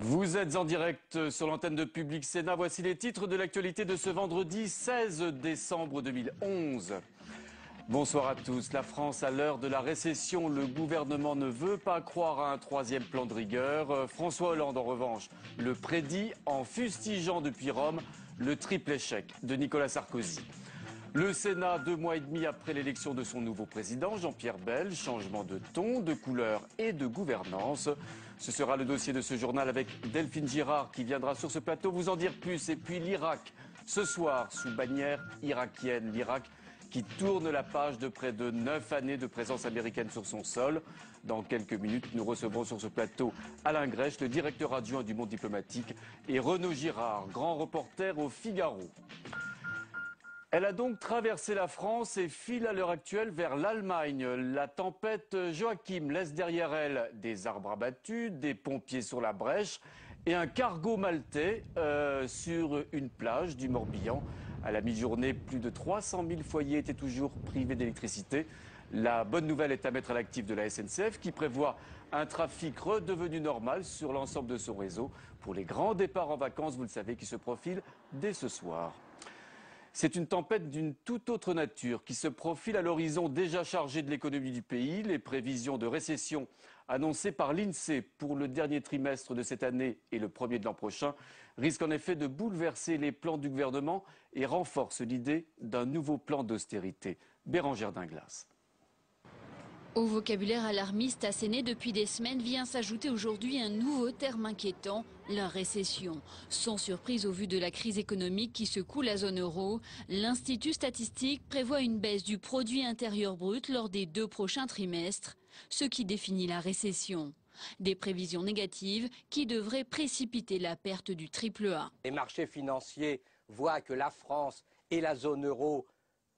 Vous êtes en direct sur l'antenne de Public Sénat. Voici les titres de l'actualité de ce vendredi 16 décembre 2011. Bonsoir à tous. La France à l'heure de la récession. Le gouvernement ne veut pas croire à un troisième plan de rigueur. François Hollande, en revanche, le prédit en fustigeant depuis Rome le triple échec de Nicolas Sarkozy. Le Sénat, 2 mois et demi après l'élection de son nouveau président, Jean-Pierre Bel, changement de ton, de couleur et de gouvernance. Ce sera le dossier de ce journal avec Delphine Girard qui viendra sur ce plateau vous en dire plus. Et puis l'Irak, ce soir, sous bannière irakienne, l'Irak qui tourne la page de près de 9 années de présence américaine sur son sol. Dans quelques minutes, nous recevrons sur ce plateau Alain Grèche, le directeur adjoint du Monde diplomatique, et Renaud Girard, grand reporter au Figaro. Elle a donc traversé la France et file à l'heure actuelle vers l'Allemagne. La tempête Joachim laisse derrière elle des arbres abattus, des pompiers sur la brèche et un cargo maltais sur une plage du Morbihan. À la mi-journée, plus de 300 000 foyers étaient toujours privés d'électricité. La bonne nouvelle est à mettre à l'actif de la SNCF qui prévoit un trafic redevenu normal sur l'ensemble de son réseau pour les grands départs en vacances, vous le savez, qui se profilent dès ce soir. C'est une tempête d'une toute autre nature qui se profile à l'horizon déjà chargé de l'économie du pays. Les prévisions de récession annoncées par l'INSEE pour le dernier trimestre de cette année et le premier de l'an prochain risquent en effet de bouleverser les plans du gouvernement et renforcent l'idée d'un nouveau plan d'austérité. Bérangère Dinglas. Au vocabulaire alarmiste asséné depuis des semaines vient s'ajouter aujourd'hui un nouveau terme inquiétant, la récession. Sans surprise au vu de la crise économique qui secoue la zone euro, l'Institut statistique prévoit une baisse du produit intérieur brut lors des 2 prochains trimestres, ce qui définit la récession. Des prévisions négatives qui devraient précipiter la perte du triple A. Les marchés financiers voient que la France et la zone euro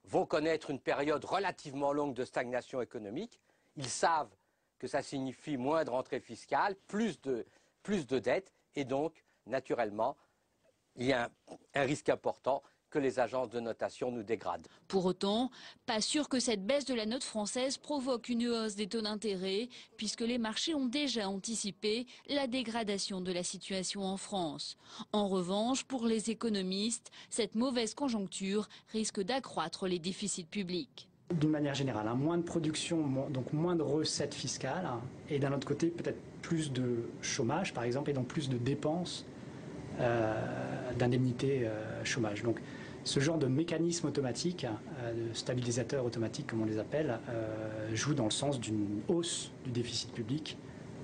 vont connaître une période relativement longue de stagnation économique. Ils savent que ça signifie moins de rentrée fiscale, plus de dettes, et donc, naturellement, il y a un risque important que les agences de notation nous dégradent. Pour autant, pas sûr que cette baisse de la note française provoque une hausse des taux d'intérêt, puisque les marchés ont déjà anticipé la dégradation de la situation en France. En revanche, pour les économistes, cette mauvaise conjoncture risque d'accroître les déficits publics. D'une manière générale, moins de production, donc moins de recettes fiscales, et d'un autre côté, peut-être plus de chômage, par exemple, et donc plus de dépenses d'indemnités chômage. Donc, ce genre de mécanisme automatique, de stabilisateur automatique comme on les appelle, joue dans le sens d'une hausse du déficit public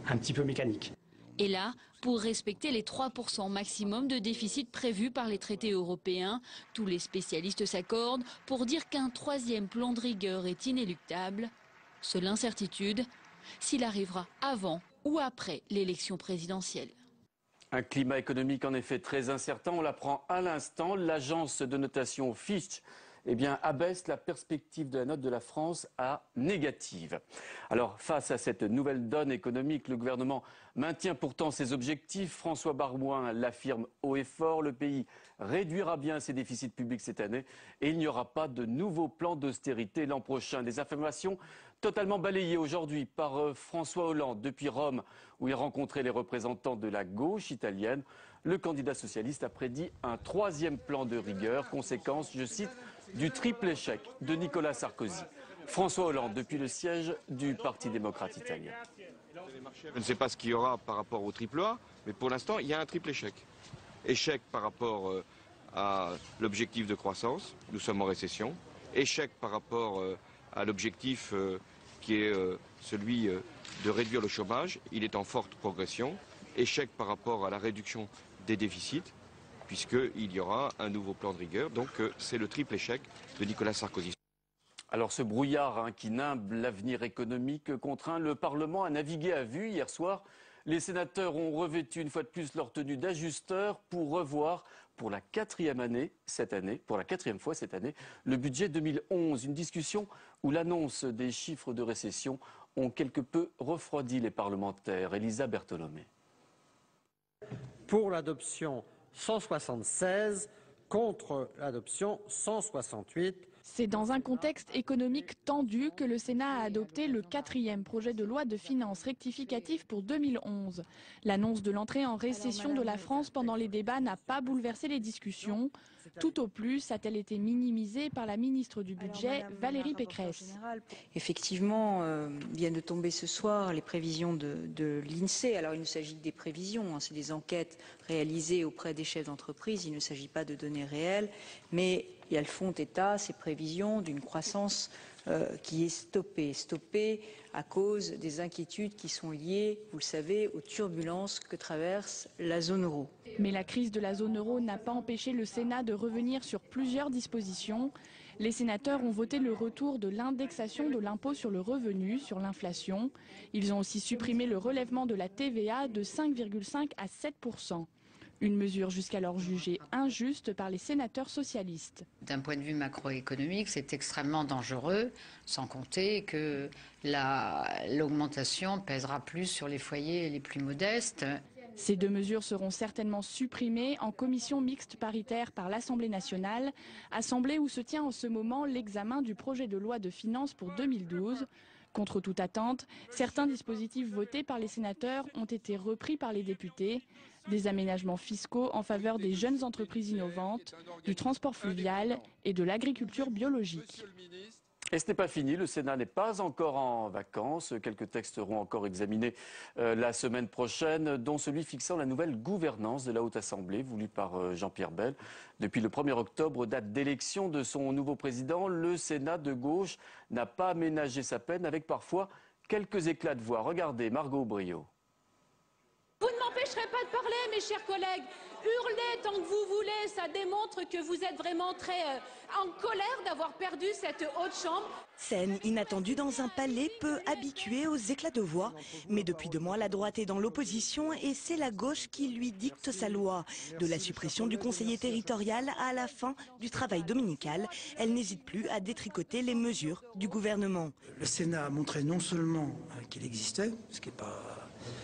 un petit peu mécanique. Et là, pour respecter les 3% maximum de déficit prévus par les traités européens, tous les spécialistes s'accordent pour dire qu'un troisième plan de rigueur est inéluctable. Seule incertitude, s'il arrivera avant ou après l'élection présidentielle. Un climat économique en effet très incertain, on l'apprend à l'instant. L'agence de notation Fitch abaisse la perspective de la note de la France à négative. Alors face à cette nouvelle donne économique, le gouvernement maintient pourtant ses objectifs. François Baroin l'affirme haut et fort, le pays réduira bien ses déficits publics cette année et il n'y aura pas de nouveau plan d'austérité l'an prochain. Des affirmations totalement balayées aujourd'hui par François Hollande depuis Rome où il rencontrait les représentants de la gauche italienne. Le candidat socialiste a prédit un 3e plan de rigueur, conséquence, je cite, du triple échec de Nicolas Sarkozy. François Hollande depuis le siège du Parti démocrate italien. Je ne sais pas ce qu'il y aura par rapport au triple A, mais pour l'instant, il y a un triple échec. Échec par rapport à l'objectif de croissance, nous sommes en récession. Échec par rapport à l'objectif qui est celui de réduire le chômage, il est en forte progression. Échec par rapport à la réduction des déficits, puisqu'il y aura un nouveau plan de rigueur. Donc c'est le triple échec de Nicolas Sarkozy. Alors ce brouillard qui nimbe l'avenir économique contraint le Parlement à naviguer à vue. Hier soir, les sénateurs ont revêtu une fois de plus leur tenue d'ajusteurs pour revoir pour la 4e fois cette année, le budget 2011. Une discussion où l'annonce des chiffres de récession ont quelque peu refroidi les parlementaires. Elisa Bertolomé. Pour l'adoption 176, contre l'adoption 168. C'est dans un contexte économique tendu que le Sénat a adopté le 4e projet de loi de finances rectificatif pour 2011. L'annonce de l'entrée en récession de la France pendant les débats n'a pas bouleversé les discussions. Tout au plus a-t-elle été minimisée par la ministre du Budget, Valérie Pécresse. Effectivement, viennent de tomber ce soir les prévisions de l'INSEE. Alors il ne s'agit que des prévisions, hein, c'est des enquêtes réalisées auprès des chefs d'entreprise. Il ne s'agit pas de données réelles, mais elles font état, ces prévisions, d'une croissance qui est stoppée à cause des inquiétudes qui sont liées, vous le savez, aux turbulences que traverse la zone euro. Mais la crise de la zone euro n'a pas empêché le Sénat de revenir sur plusieurs dispositions. Les sénateurs ont voté le retour de l'indexation de l'impôt sur le revenu sur l'inflation. Ils ont aussi supprimé le relèvement de la TVA de 5,5 à 7%. Une mesure jusqu'alors jugée injuste par les sénateurs socialistes. D'un point de vue macroéconomique, c'est extrêmement dangereux, sans compter que l'augmentation pèsera plus sur les foyers les plus modestes. Ces deux mesures seront certainement supprimées en commission mixte paritaire par l'Assemblée nationale, assemblée où se tient en ce moment l'examen du projet de loi de finances pour 2012. Contre toute attente, certains dispositifs votés par les sénateurs ont été repris par les députés. Des aménagements fiscaux en faveur des jeunes entreprises innovantes, du transport fluvial et de l'agriculture biologique. Et ce n'est pas fini, le Sénat n'est pas encore en vacances. Quelques textes seront encore examinés la semaine prochaine, dont celui fixant la nouvelle gouvernance de la Haute Assemblée, voulue par Jean-Pierre Bel. Depuis le 1er octobre, date d'élection de son nouveau président, le Sénat de gauche n'a pas aménagé sa peine, avec parfois quelques éclats de voix. Regardez, Margot Brio. Vous ne m'empêcherez pas de parler, mes chers collègues. Hurlez tant que vous voulez, ça démontre que vous êtes vraiment très en colère d'avoir perdu cette haute chambre. Scène inattendue dans un palais peu habitué aux éclats de voix. Mais depuis 2 mois, la droite est dans l'opposition et c'est la gauche qui lui dicte sa loi. De la suppression du conseiller territorial à la fin du travail dominical, elle n'hésite plus à détricoter les mesures du gouvernement. Le Sénat a montré non seulement qu'il existait, ce qui n'est pas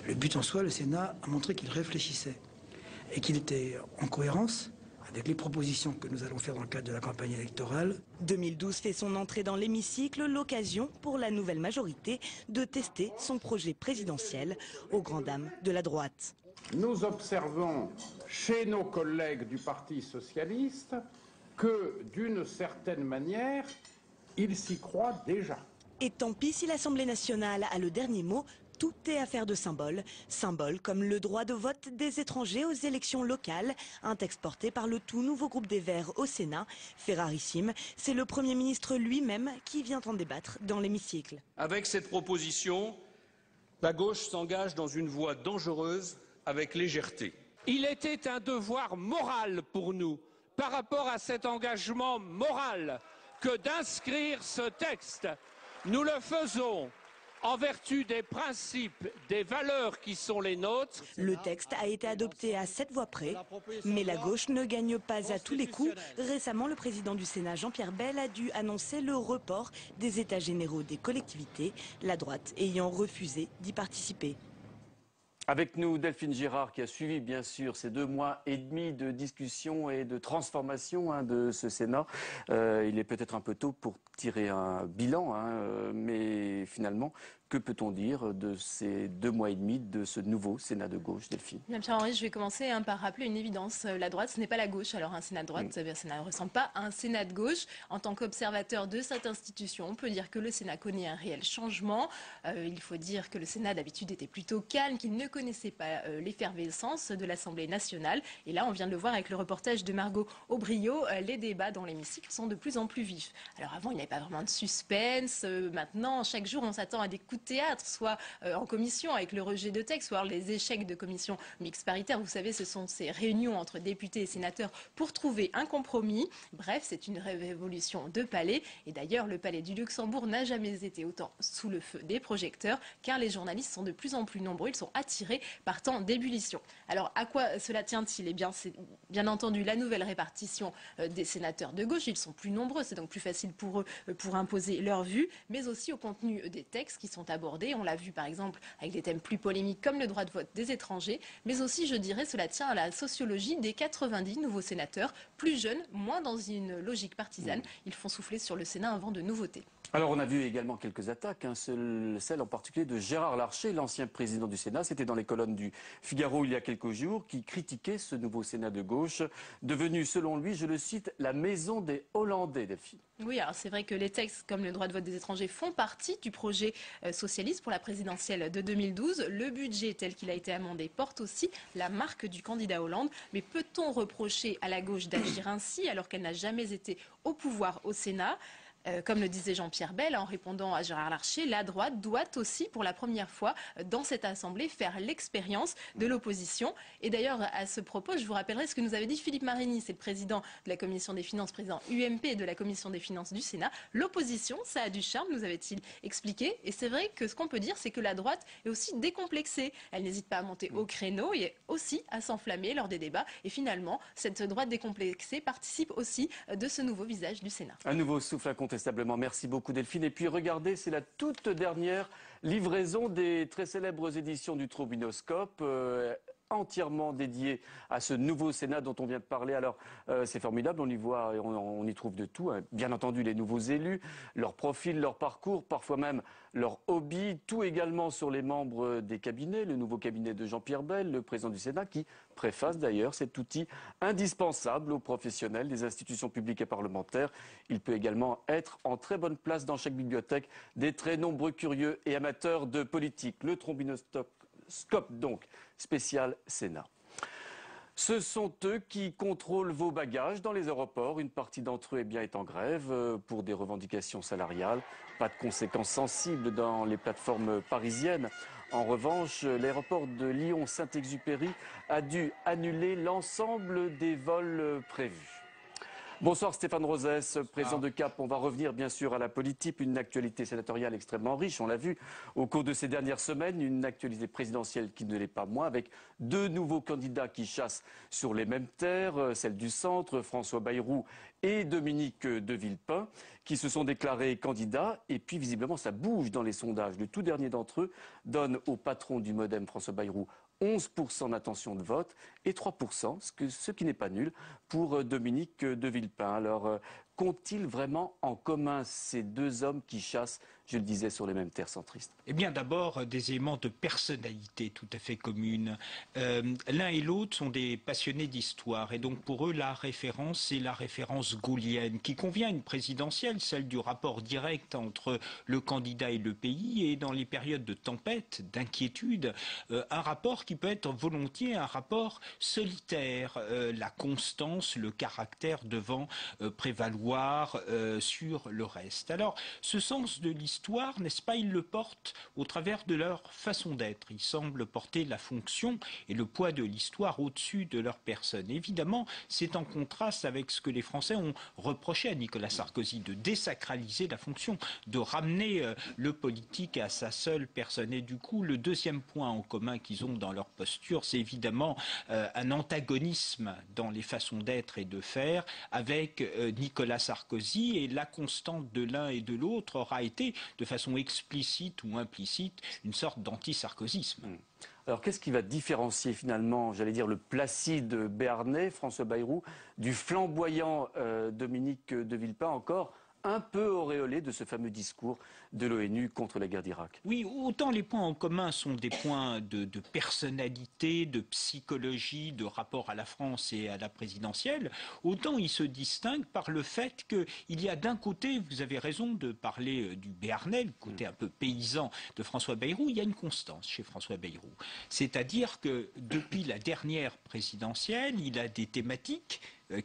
le but en soi, le Sénat a montré qu'il réfléchissait et qu'il était en cohérence avec les propositions que nous allons faire dans le cadre de la campagne électorale. 2012 fait son entrée dans l'hémicycle, l'occasion pour la nouvelle majorité de tester son projet présidentiel aux grandes dames de la droite. Nous observons chez nos collègues du Parti socialiste que, d'une certaine manière, ils s'y croient déjà. Et tant pis si l'Assemblée nationale a le dernier mot, tout est affaire de symboles. Symboles comme le droit de vote des étrangers aux élections locales, un texte porté par le tout nouveau groupe des Verts au Sénat. Fait rarissime, c'est le Premier ministre lui-même qui vient en débattre dans l'hémicycle. Avec cette proposition, la gauche s'engage dans une voie dangereuse avec légèreté. Il était un devoir moral pour nous, par rapport à cet engagement moral, que d'inscrire ce texte. Nous le faisons en vertu des principes, des valeurs qui sont les nôtres. Le texte a été adopté à 7 voix près, mais la gauche ne gagne pas à tous les coups. Récemment, le président du Sénat, Jean-Pierre Bel, a dû annoncer le report des états généraux des collectivités, la droite ayant refusé d'y participer. Avec nous, Delphine Girard, qui a suivi bien sûr ces 2 mois et demi de discussion et de transformation de ce Sénat. Il est peut-être un peu tôt pour tirer un bilan, mais finalement, que peut-on dire de ces 2 mois et demi de ce nouveau Sénat de gauche, Delphine? Pierre-Henri, je vais commencer par rappeler une évidence. La droite, ce n'est pas la gauche. Alors un Sénat de droite, ça ne ressemble pas à un Sénat de gauche. En tant qu'observateur de cette institution, on peut dire que le Sénat connaît un réel changement. Il faut dire que le Sénat d'habitude était plutôt calme, qu'il ne connaissait pas l'effervescence de l'Assemblée nationale. Et là, on vient de le voir avec le reportage de Margot Aubrio, les débats dans l'hémicycle sont de plus en plus vifs. Alors avant, il n'y avait pas vraiment de suspense. Maintenant, chaque jour, on s'attend à des coups de théâtre, soit en commission avec le rejet de texte, soit les échecs de commission mixte paritaire. Vous savez, ce sont ces réunions entre députés et sénateurs pour trouver un compromis. Bref, c'est une révolution de palais. Et d'ailleurs, le palais du Luxembourg n'a jamais été autant sous le feu des projecteurs, car les journalistes sont de plus en plus nombreux. Ils sont attirés par tant d'ébullition. Alors, à quoi cela tient-il? Eh bien, c'est bien entendu la nouvelle répartition des sénateurs de gauche. Ils sont plus nombreux, c'est donc plus facile pour eux pour imposer leur vue, mais aussi au contenu des textes qui sont abordés. On l'a vu par exemple avec des thèmes plus polémiques comme le droit de vote des étrangers, mais aussi, je dirais, cela tient à la sociologie des 90 nouveaux sénateurs, plus jeunes, moins dans une logique partisane. Ils font souffler sur le Sénat un vent de nouveautés. Alors on a vu également quelques attaques, celle en particulier de Gérard Larcher, l'ancien président du Sénat. C'était dans les colonnes du Figaro il y a quelques jours, qui critiquait ce nouveau Sénat de gauche, devenu selon lui, je le cite, la maison des Hollandais, Delphine. Oui, alors c'est vrai que les textes comme le droit de vote des étrangers font partie du projet socialiste pour la présidentielle de 2012. Le budget tel qu'il a été amendé porte aussi la marque du candidat Hollande. Mais peut-on reprocher à la gauche d'agir ainsi alors qu'elle n'a jamais été au pouvoir au Sénat ? Comme le disait Jean-Pierre Bel en répondant à Gérard Larcher, la droite doit aussi, pour la première fois dans cette Assemblée, faire l'expérience de l'opposition. Et d'ailleurs, à ce propos, je vous rappellerai ce que nous avait dit Philippe Marini, c'est le président de la Commission des Finances, président UMP de la Commission des Finances du Sénat. L'opposition, ça a du charme, nous avait-il expliqué. Et c'est vrai que ce qu'on peut dire, c'est que la droite est aussi décomplexée. Elle n'hésite pas à monter au créneau et aussi à s'enflammer lors des débats. Et finalement, cette droite décomplexée participe aussi de ce nouveau visage du Sénat. Un nouveau souffle incontestablement. Merci beaucoup Delphine. Et puis regardez, c'est la toute dernière livraison des très célèbres éditions du Trombinoscope. Entièrement dédié à ce nouveau Sénat dont on vient de parler. Alors c'est formidable, on y voit, on y trouve de tout, hein. Bien entendu les nouveaux élus, leur profil, leur parcours, parfois même leur hobby, tout également sur les membres des cabinets, le nouveau cabinet de Jean-Pierre Bel, le président du Sénat, qui préface d'ailleurs cet outil indispensable aux professionnels des institutions publiques et parlementaires. Il peut également être en très bonne place dans chaque bibliothèque des très nombreux curieux et amateurs de politique. Le Trombinoscope donc, spécial Sénat. Ce sont eux qui contrôlent vos bagages dans les aéroports. Une partie d'entre eux est en grève pour des revendications salariales. Pas de conséquences sensibles dans les plateformes parisiennes. En revanche, l'aéroport de Lyon-Saint-Exupéry a dû annuler l'ensemble des vols prévus. Bonsoir Stéphane Rosès, président de CAP. On va revenir bien sûr à la politique, une actualité sénatoriale extrêmement riche, on l'a vu au cours de ces dernières semaines, une actualité présidentielle qui ne l'est pas moins, avec deux nouveaux candidats qui chassent sur les mêmes terres, celle du centre, François Bayrou et Dominique de Villepin, qui se sont déclarés candidats. Et puis visiblement ça bouge dans les sondages. Le tout dernier d'entre eux donne au patron du MoDem, François Bayrou, 11% d'intention de vote et 3%, ce qui n'est pas nul, pour Dominique de Villepin. Alors, qu'ont-ils vraiment en commun ces deux hommes qui chassent, je le disais, sur les mêmes terres centristes? Eh bien, d'abord, des éléments de personnalité tout à fait communes. L'un et l'autre sont des passionnés d'histoire. Et donc, pour eux, la référence, c'est la référence gaullienne, qui convient à une présidentielle, celle du rapport direct entre le candidat et le pays. Et dans les périodes de tempête, d'inquiétude, un rapport qui peut être volontiers un rapport solitaire. La constance, le caractère devant prévaloir sur le reste. Alors, ce sens de l'histoire, n'est-ce pas, ils le portent au travers de leur façon d'être. Ils semblent porter la fonction et le poids de l'histoire au-dessus de leur personne. Évidemment, c'est en contraste avec ce que les Français ont reproché à Nicolas Sarkozy, de désacraliser la fonction, de ramener le politique à sa seule personne. Et du coup, le deuxième point en commun qu'ils ont dans leur posture, c'est évidemment un antagonisme dans les façons d'être et de faire avec Nicolas Sarkozy, et la constante de l'un et de l'autre aura été, de façon explicite ou implicite, une sorte d'anti-sarkozysme. Alors qu'est-ce qui va différencier finalement, j'allais dire, le placide béarnais, François Bayrou, du flamboyant Dominique de Villepin, encore un peu auréolé de ce fameux discours de l'ONU contre la guerre d'Irak? Oui, autant les points en commun sont des points de personnalité, de psychologie, de rapport à la France et à la présidentielle, autant ils se distinguent par le fait qu'il y a d'un côté, vous avez raison de parler du Béarnais, le côté un peu paysan de François Bayrou, il y a une constance chez François Bayrou. C'est-à-dire que depuis la dernière présidentielle, il a des thématiques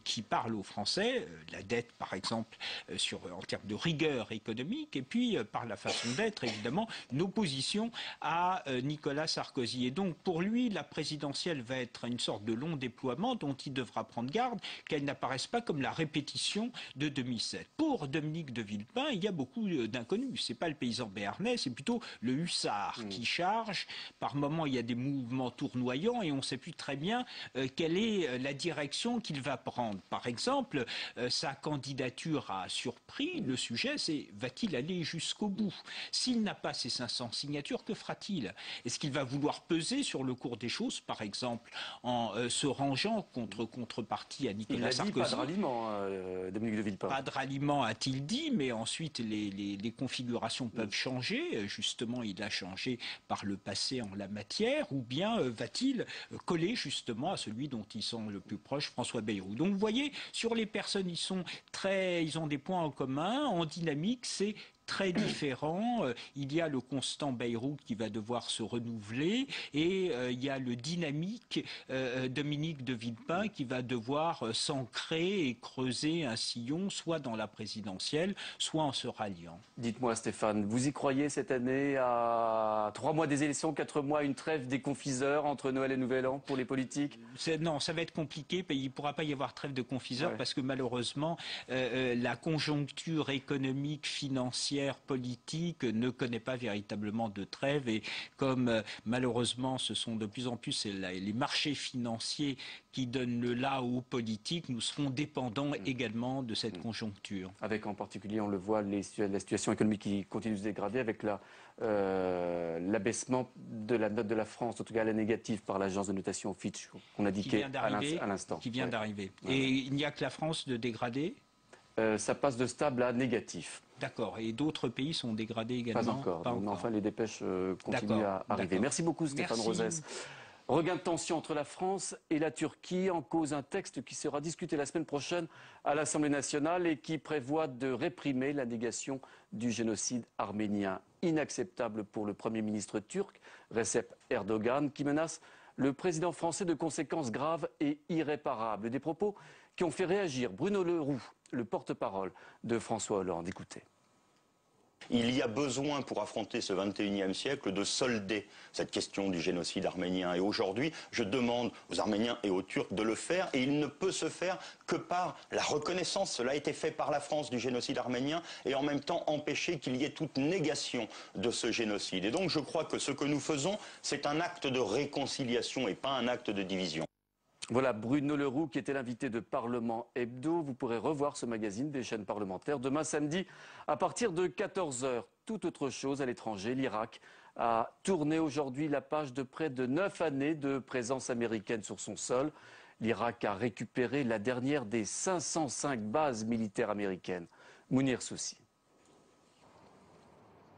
qui parlent aux Français, la dette par exemple en termes de rigueur économique, et puis par la façon d'être évidemment une opposition à Nicolas Sarkozy. Et donc pour lui la présidentielle va être une sorte de long déploiement dont il devra prendre garde qu'elle n'apparaisse pas comme la répétition de 2007. Pour Dominique de Villepin, il y a beaucoup d'inconnus. C'est pas le paysan béarnais, c'est plutôt le hussard qui charge. Par moments il y a des mouvements tournoyants et on ne sait plus très bien quelle est la direction qu'il va porter. prendre. Par exemple, sa candidature a surpris. Le sujet, c'est va-t-il aller jusqu'au bout? S'il n'a pas ces 500 signatures, que fera-t-il? Est-ce qu'il va vouloir peser sur le cours des choses, par exemple, en se rangeant contre contrepartie à Nicolas Sarkozy? Il a dit pas de ralliement, Dominique de Villepin. Pas de ralliement, a-t-il dit, mais ensuite les configurations peuvent changer. Justement, il a changé par le passé en la matière. Ou bien va-t-il coller justement à celui dont ils sont le plus proches, François Bayrou? Donc vous voyez, sur les personnes, ils ont des points en commun. En dynamique, c'est très différent. Il y a le constant Bayrou qui va devoir se renouveler et il y a le dynamique Dominique de Villepin qui va devoir s'ancrer et creuser un sillon, soit dans la présidentielle, soit en se ralliant. Dites-moi Stéphane, vous y croyez cette année à 3 mois des élections, 4 mois, une trêve des confiseurs entre Noël et Nouvel An pour les politiques? Non, ça va être compliqué. Il ne pourra pas y avoir trêve de confiseurs parce que malheureusement, la conjoncture économique, financière, politique ne connaît pas véritablement de trêve et comme malheureusement ce sont de plus en plus les marchés financiers qui donnent le là aux politiques, nous serons dépendants également de cette conjoncture. Avec en particulier, on le voit, la situation économique qui continue de se dégrader avec l'abaissement de la note de la France, en tout cas la négative par l'agence de notation Fitch qu'on a indiqué à l'instant. Qui vient d'arriver. Et il n'y a que la France de dégradée? Ça passe de stable à négatif. D'accord. Et d'autres pays sont dégradés également? Pas encore. Mais enfin, les dépêches continuent à arriver. Merci beaucoup Stéphane Rosès. Regain de tension entre la France et la Turquie en cause un texte qui sera discuté la semaine prochaine à l'Assemblée nationale et qui prévoit de réprimer la négation du génocide arménien. Inacceptable pour le Premier ministre turc, Recep Erdogan, qui menace le président français de conséquences graves et irréparables. Des propos qui ont fait réagir Bruno Le Roux, le porte-parole de François Hollande. Écoutez. Il y a besoin, pour affronter ce XXIe siècle, de solder cette question du génocide arménien. Et aujourd'hui, je demande aux Arméniens et aux Turcs de le faire. Et il ne peut se faire que par la reconnaissance, cela a été fait par la France, du génocide arménien, et en même temps empêcher qu'il y ait toute négation de ce génocide. Et donc je crois que ce que nous faisons, c'est un acte de réconciliation et pas un acte de division. Voilà Bruno Le Roux qui était l'invité de Parlement Hebdo. Vous pourrez revoir ce magazine des chaînes parlementaires demain samedi à partir de 14 h. Tout autre chose à l'étranger, l'Irak a tourné aujourd'hui la page de près de 9 années de présence américaine sur son sol. L'Irak a récupéré la dernière des 505 bases militaires américaines. Mounir Soussi.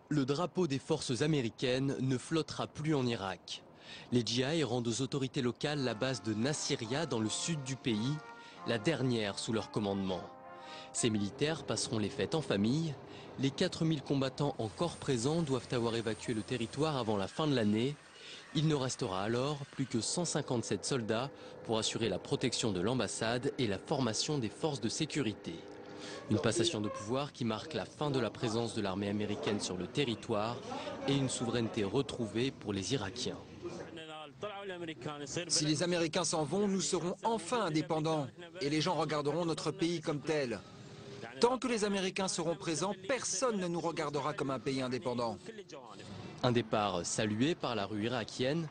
Le drapeau des forces américaines ne flottera plus en Irak. Les GI rendent aux autorités locales la base de Nasiriyah dans le sud du pays, la dernière sous leur commandement. Ces militaires passeront les fêtes en famille. Les 4000 combattants encore présents doivent avoir évacué le territoire avant la fin de l'année. Il ne restera alors plus que 157 soldats pour assurer la protection de l'ambassade et la formation des forces de sécurité. Une passation de pouvoir qui marque la fin de la présence de l'armée américaine sur le territoire et une souveraineté retrouvée pour les Irakiens. Si les Américains s'en vont, nous serons enfin indépendants et les gens regarderont notre pays comme tel. Tant que les Américains seront présents, personne ne nous regardera comme un pays indépendant. Un départ salué par la rue irakienne,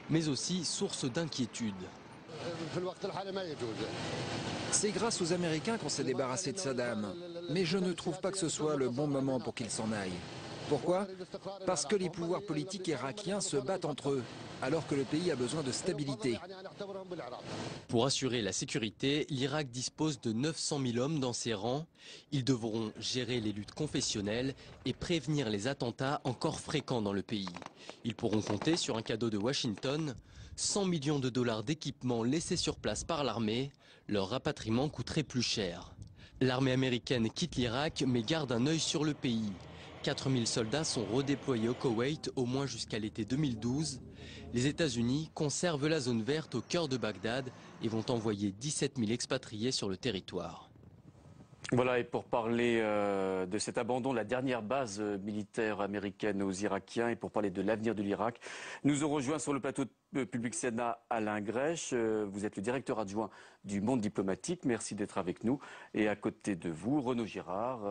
mais aussi source d'inquiétude. C'est grâce aux Américains qu'on s'est débarrassé de Saddam, mais je ne trouve pas que ce soit le bon moment pour qu'ils s'en aillent. Pourquoi? Parce que les pouvoirs politiques irakiens se battent entre eux, alors que le pays a besoin de stabilité. Pour assurer la sécurité, l'Irak dispose de 900 000 hommes dans ses rangs. Ils devront gérer les luttes confessionnelles et prévenir les attentats encore fréquents dans le pays. Ils pourront compter sur un cadeau de Washington, 100 millions de dollars d'équipements laissés sur place par l'armée. Leur rapatriement coûterait plus cher. L'armée américaine quitte l'Irak mais garde un œil sur le pays. 4000 soldats sont redéployés au Koweït au moins jusqu'à l'été 2012. Les États-Unis conservent la zone verte au cœur de Bagdad et vont envoyer 17 000 expatriés sur le territoire. Voilà, et pour parler de cet abandon de la dernière base militaire américaine aux Irakiens et pour parler de l'avenir de l'Irak, nous ont rejoint sur le plateau Public Sénat, Alain Grèche. Vous êtes le directeur adjoint du Monde diplomatique. Merci d'être avec nous. Et à côté de vous, Renaud Girard,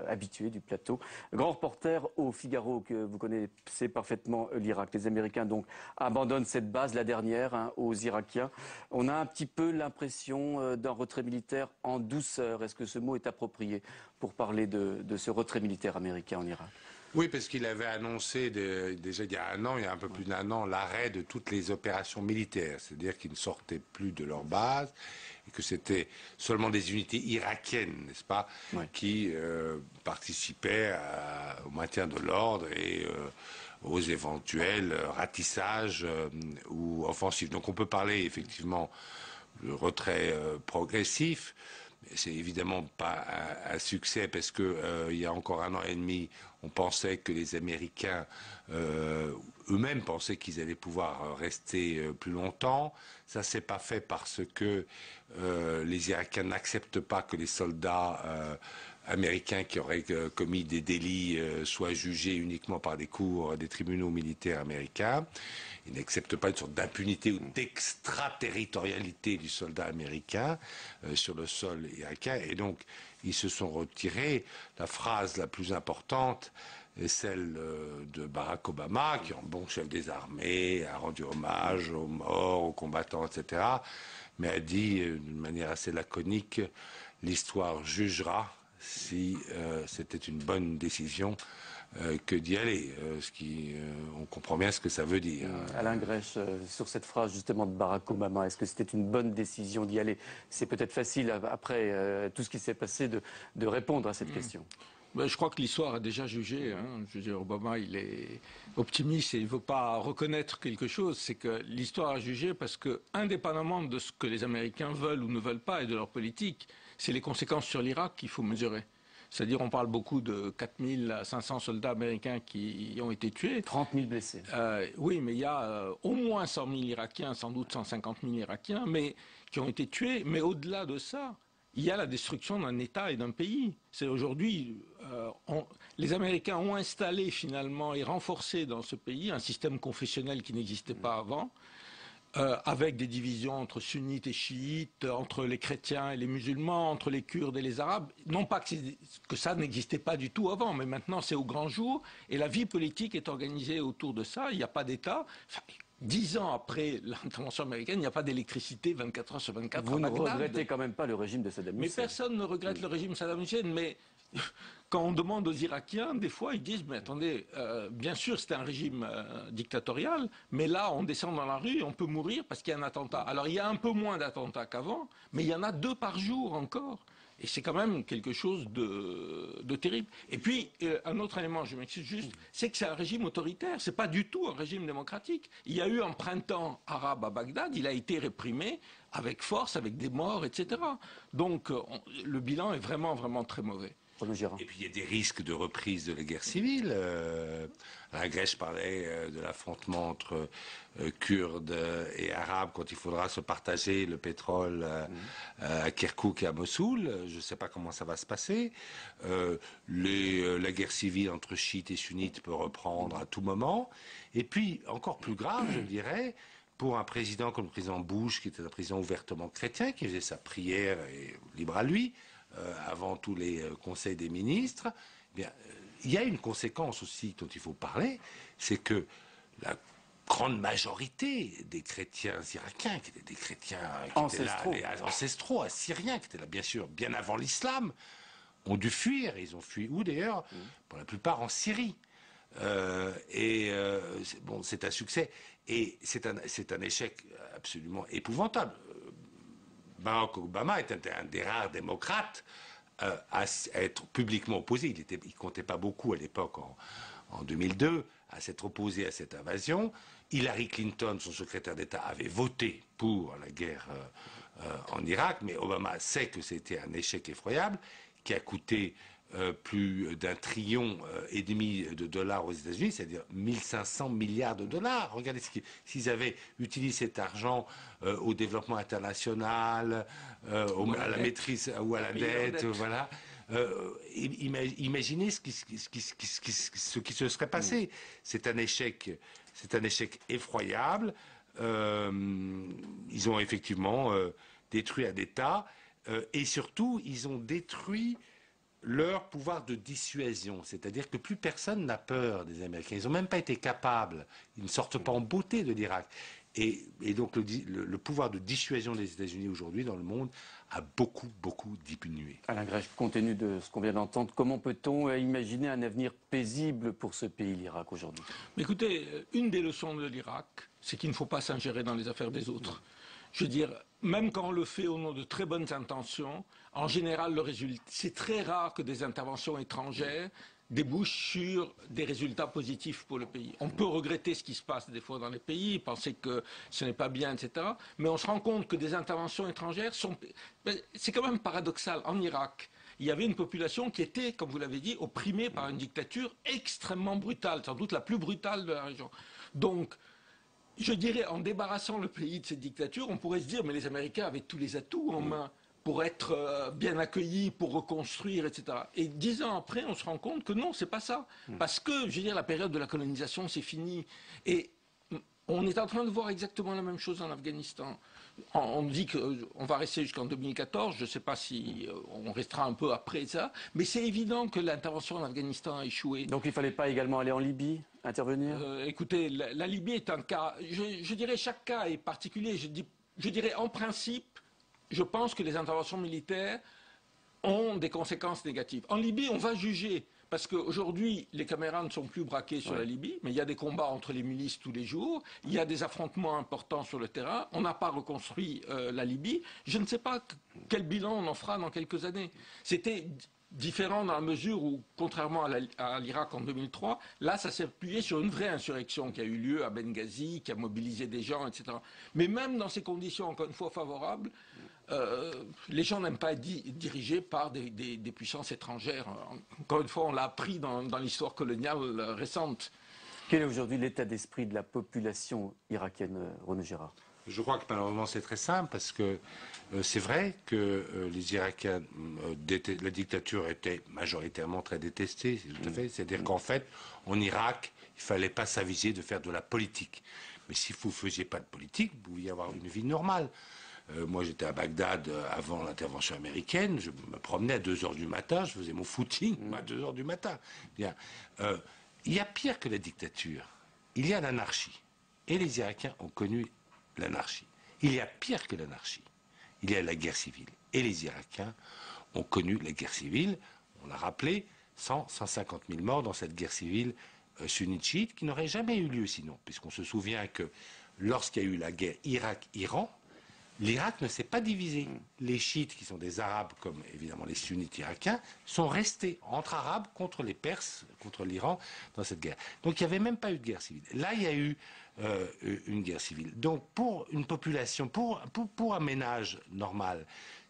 habitué du plateau, grand reporter au Figaro, que vous connaissez parfaitement l'Irak. Les Américains donc abandonnent cette base, la dernière, aux Irakiens. On a un petit peu l'impression d'un retrait militaire en douceur. Est-ce que ce mot est approprié pour parler de ce retrait militaire américain en Irak? Oui, parce qu'il avait annoncé déjà il y a un peu plus d'un an, l'arrêt de toutes les opérations militaires. C'est-à-dire qu'ils ne sortaient plus de leur base et que c'était seulement des unités irakiennes, n'est-ce pas, qui participaient au maintien de l'ordre et aux éventuels ratissages ou offensifs. Donc on peut parler effectivement de retrait progressif. C'est évidemment pas un succès parce que il y a encore 1 an et demi, on pensait que les Américains eux-mêmes pensaient qu'ils allaient pouvoir rester plus longtemps. Ça s'est pas fait parce que les Irakiens n'acceptent pas que les soldats américains qui auraient commis des délits soient jugés uniquement par des cours des tribunaux militaires américains. Ils n'acceptent pas une sorte d'impunité ou d'extraterritorialité du soldat américain sur le sol irakien. Et donc, ils se sont retirés. La phrase la plus importante est celle de Barack Obama, qui, en bon chef des armées, a rendu hommage aux morts, aux combattants, etc., mais a dit d'une manière assez laconique, l'histoire jugera si c'était une bonne décision que d'y aller, on comprend bien ce que ça veut dire. Alain Grèche, sur cette phrase justement de Barack Obama, est-ce que c'était une bonne décision d'y aller? C'est peut-être facile, après tout ce qui s'est passé, de répondre à cette question. Ben, je crois que l'histoire a déjà jugé. Je veux dire, Obama, il est optimiste et il ne veut pas reconnaître quelque chose. C'est que l'histoire a jugé parce que, indépendamment de ce que les Américains veulent ou ne veulent pas et de leur politique, c'est les conséquences sur l'Irak qu'il faut mesurer. C'est-à-dire, on parle beaucoup de 4500 soldats américains qui ont été tués. 30 000 blessés. Oui, mais il y a au moins 100 000 Irakiens, sans doute 150 000 Irakiens, mais qui ont été tués. Mais au-delà de ça, il y a la destruction d'un État et d'un pays. C'est aujourd'hui, les Américains ont installé finalement et renforcé dans ce pays un système confessionnel qui n'existait pas avant. Avec des divisions entre sunnites et chiites, entre les chrétiens et les musulmans, entre les Kurdes et les Arabes. Non pas que ça n'existait pas du tout avant, mais maintenant c'est au grand jour, et la vie politique est organisée autour de ça. Il n'y a pas d'État. Enfin, 10 ans après l'intervention américaine, il n'y a pas d'électricité 24 heures sur 24. Vous ne regrettez quand même pas le régime de Saddam Hussein? Mais personne ne regrette le régime de Saddam Hussein, mais quand on demande aux Irakiens, des fois, ils disent, mais attendez, bien sûr, c'était un régime dictatorial, mais là, on descend dans la rue et on peut mourir parce qu'il y a un attentat. Alors, il y a un peu moins d'attentats qu'avant, mais il y en a 2 par jour encore. Et c'est quand même quelque chose de terrible. Et puis, un autre élément, je m'excuse juste, c'est que c'est un régime autoritaire. C'est pas du tout un régime démocratique. Il y a eu un printemps arabe à Bagdad, il a été réprimé avec force, avec des morts, etc. Donc, le bilan est vraiment, vraiment très mauvais. Et puis il y a des risques de reprise de la guerre civile. Alain Grèche parlait de l'affrontement entre Kurdes et Arabes quand il faudra se partager le pétrole à Kirkouk et à Mossoul. Je ne sais pas comment ça va se passer. La guerre civile entre chiites et sunnites peut reprendre à tout moment. Et puis, encore plus grave, je dirais, pour un président comme le président Bush, qui était un président ouvertement chrétien, qui faisait sa prière, et libre à lui, avant tous les conseils des ministres, eh bien, il y a une conséquence aussi dont il faut parler, c'est que la grande majorité des chrétiens irakiens, qui étaient des chrétiens qui étaient là, ancestraux, assyriens, qui étaient là bien sûr bien avant l'islam, ont dû fuir. Ils ont fui où d'ailleurs? Pour la plupart en Syrie. Bon, c'est un succès et c'est un échec absolument épouvantable. Barack Obama est un des rares démocrates à être publiquement opposé. Il ne comptait pas beaucoup à l'époque, en 2002, à s'être opposé à cette invasion. Hillary Clinton, son secrétaire d'État, avait voté pour la guerre en Irak, mais Obama sait que c'était un échec effroyable qui a coûté plus d'1,5 trillion de dollars aux États-Unis, c'est-à-dire 1500 milliards de dollars. Regardez s'ils avaient utilisé cet argent au développement international, à la maîtrise ou à la dette, voilà. Imaginez ce qui se serait passé. C'est un échec c'est un échec effroyable. Ils ont effectivement détruit un État et surtout, ils ont détruit leur pouvoir de dissuasion, c'est-à-dire que plus personne n'a peur des Américains. Ils n'ont même pas été capables, ils ne sortent pas en beauté de l'Irak. Et donc le pouvoir de dissuasion des États-Unis aujourd'hui dans le monde a beaucoup diminué. Alain Grèche, compte tenu de ce qu'on vient d'entendre, comment peut-on imaginer un avenir paisible pour ce pays, l'Irak, aujourd'hui? Écoutez, une des leçons de l'Irak, c'est qu'il ne faut pas s'ingérer dans les affaires des autres. Je veux dire, même quand on le fait au nom de très bonnes intentions, en général, le résultat, c'est très rare que des interventions étrangères débouchent sur des résultats positifs pour le pays. On peut regretter ce qui se passe des fois dans les pays, penser que ce n'est pas bien, etc. Mais on se rend compte que des interventions étrangères sont... C'est quand même paradoxal. En Irak, il y avait une population qui était, comme vous l'avez dit, opprimée par une dictature extrêmement brutale, sans doute la plus brutale de la région. Donc, je dirais, en débarrassant le pays de cette dictature, on pourrait se dire, mais les Américains avaient tous les atouts en main pour être bien accueillis, pour reconstruire, etc. Et 10 ans après, on se rend compte que non, c'est pas ça. Parce que, je veux dire, la période de la colonisation, c'est fini. Et on est en train de voir exactement la même chose en Afghanistan. On dit qu'on va rester jusqu'en 2014, je ne sais pas si on restera un peu après ça, mais c'est évident que l'intervention en Afghanistan a échoué. Donc il ne fallait pas également aller en Libye, intervenir? Écoutez, la Libye est un cas, je dirais chaque cas est particulier. Je dirais en principe, je pense que les interventions militaires ont des conséquences négatives. En Libye, on va juger. Parce qu'aujourd'hui, les caméras ne sont plus braquées sur la Libye, mais il y a des combats entre les milices tous les jours, il y a des affrontements importants sur le terrain, on n'a pas reconstruit la Libye. Je ne sais pas quel bilan on en fera dans quelques années. C'était différent dans la mesure où, contrairement à l'Irak en 2003, là, ça s'est appuyé sur une vraie insurrection qui a eu lieu à Benghazi, qui a mobilisé des gens, etc. Mais même dans ces conditions, encore une fois, favorables, les gens n'aiment pas être dirigés par des puissances étrangères. Encore une fois, on l'a appris dans l'histoire coloniale récente. Quel est aujourd'hui l'état d'esprit de la population irakienne, René Girard? Je crois que malheureusement c'est très simple parce que c'est vrai que les Irakiens, la dictature était majoritairement très détestée, tout à fait. C'est-à-dire qu'en fait, en Irak, il ne fallait pas s'aviser de faire de la politique. Mais si vous ne faisiez pas de politique, vous pouviez avoir une vie normale. Moi, j'étais à Bagdad avant l'intervention américaine. Je me promenais à 2 h du matin. Je faisais mon footing à 2 h du matin. Bien. Il y a pire que la dictature. Il y a l'anarchie. Et les Irakiens ont connu l'anarchie. Il y a pire que l'anarchie. Il y a la guerre civile. Et les Irakiens ont connu la guerre civile. On l'a rappelé, 150 000 morts dans cette guerre civile sunnite-chiite qui n'aurait jamais eu lieu sinon. Puisqu'on se souvient que lorsqu'il y a eu la guerre Irak-Iran, l'Irak ne s'est pas divisé. Les chiites, qui sont des arabes, comme évidemment les sunnites irakiens, sont restés entre arabes contre les Perses, contre l'Iran, dans cette guerre. Donc il n'y avait même pas eu de guerre civile. Là, il y a eu une guerre civile. Donc pour une population, pour un ménage normal,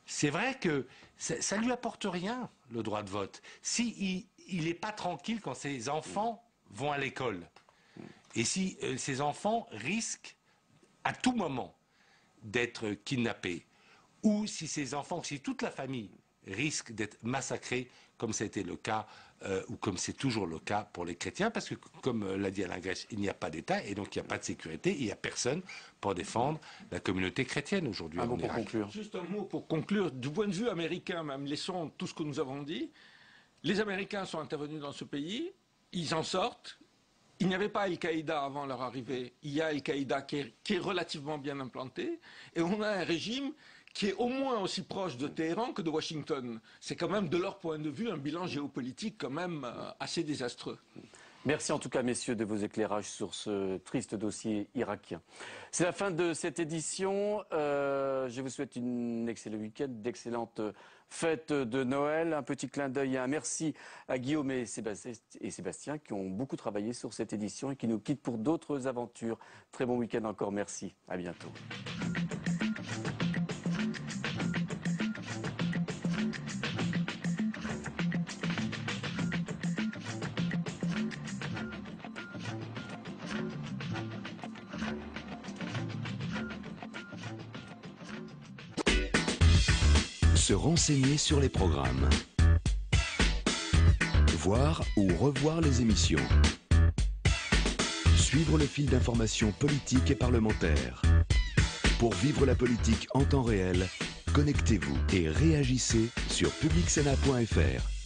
c'est vrai que ça ne lui apporte rien, le droit de vote. Si il n'est pas tranquille quand ses enfants vont à l'école, et si ses enfants risquent à tout moment d'être kidnappés, ou si ses enfants, si toute la famille risque d'être massacrée, comme ça a été le cas, ou comme c'est toujours le cas pour les chrétiens, parce que, comme l'a dit Alain Grèche, il n'y a pas d'État, et donc il n'y a pas de sécurité, il n'y a personne pour défendre la communauté chrétienne aujourd'hui en Irak. Conclure. Juste un mot pour conclure. Du point de vue américain, même laissons tout ce que nous avons dit, les Américains sont intervenus dans ce pays, ils en sortent. Il n'y avait pas Al-Qaïda avant leur arrivée. Il y a Al-Qaïda qui est relativement bien implanté. Et on a un régime qui est au moins aussi proche de Téhéran que de Washington. C'est quand même, de leur point de vue, un bilan géopolitique quand même assez désastreux. Merci en tout cas, messieurs, de vos éclairages sur ce triste dossier irakien. C'est la fin de cette édition. Je vous souhaite un excellent week-end, d'excellentes fêtes de Noël. Un petit clin d'œil et un merci à Guillaume et Sébastien qui ont beaucoup travaillé sur cette édition et qui nous quittent pour d'autres aventures. Très bon week-end encore, merci. À bientôt. Se renseigner sur les programmes. Voir ou revoir les émissions. suivre le fil d'information politique et parlementaire. Pour vivre la politique en temps réel, connectez-vous et réagissez sur publicsénat.fr.